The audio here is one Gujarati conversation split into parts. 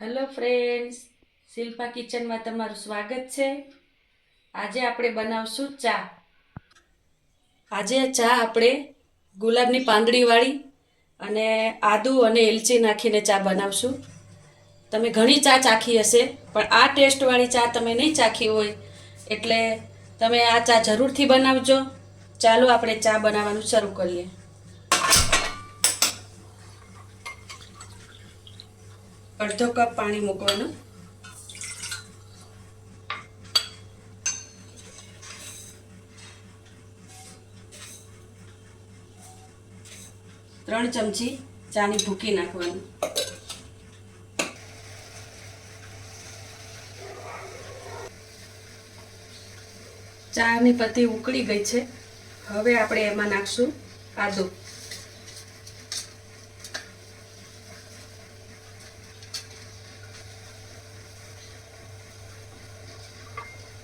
હેલો ફ્રેન્ડ્સ, શિલ્પા કિચનમાં તમારું સ્વાગત છે। આજે આપણે બનાવશું ચા। આજે ચા આપણે ગુલાબની પાંદડીવાળી અને આદુ અને એલચી નાખીને ચા બનાવશું। તમે ઘણી ચા ચાખી હશે, પણ આ ટેસ્ટવાળી ચા તમે નહીં ચાખી હોય, એટલે તમે આ ચા જરૂરથી બનાવજો। ચાલો આપણે ચા બનાવવાનું શરૂ કરીએ। અડધો કપ પાણી મૂકવાનું, 3 ચમચી ચાની ભૂકી નાખવાની। ચાની પત્તી ઉકળી ગઈ છે, હવે આપણે એમાં નાખશું આદુ।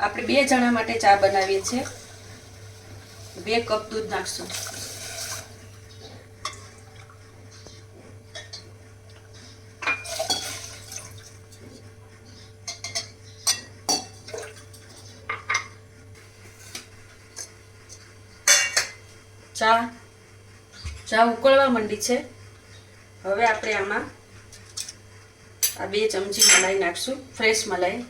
આપણે 2 જણા માટે ચા બનાવીએ છીએ, 2 કપ દૂધ નાખશું। ચા ઉકળવા માંડી છે, હવે આપણે આમાં આ 2 ચમચી મલાઈ નાખશું, ફ્રેશ મલાઈ।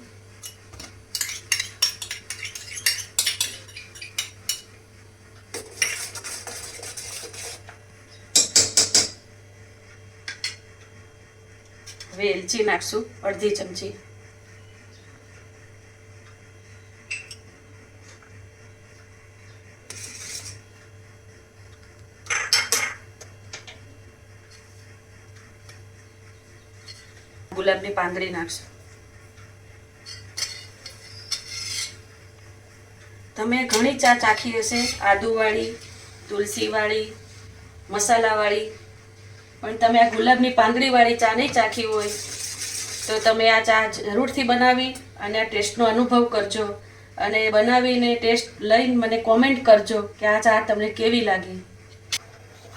હવે એલચી નાખશું, અડધી ચમચી। ગુલાબની પાંદડી નાખશું। તમે ઘણી ચા ચાખી હશે, આદુવાળી, તુલસીવાળી, મસાલાવાળી, પણ તમે આ ગુલાબની પાંદડીવાળી ચા નહીં ચાખી હોય તો તમે આ ચા જરૂરથી બનાવી અને આ ટેસ્ટનો અનુભવ કરજો, અને બનાવીને ટેસ્ટ લઈને મને કોમેન્ટ કરજો કે આ ચા તમને કેવી લાગી।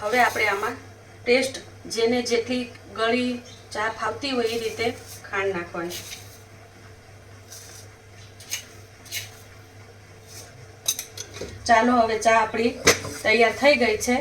હવે આપણે આમાં ટેસ્ટ જેને જેટલી ગળી ચા ફાવતી હોય એ રીતે ખાંડ નાખવાની। ચાલો, હવે ચા આપણી તૈયાર થઈ ગઈ છે।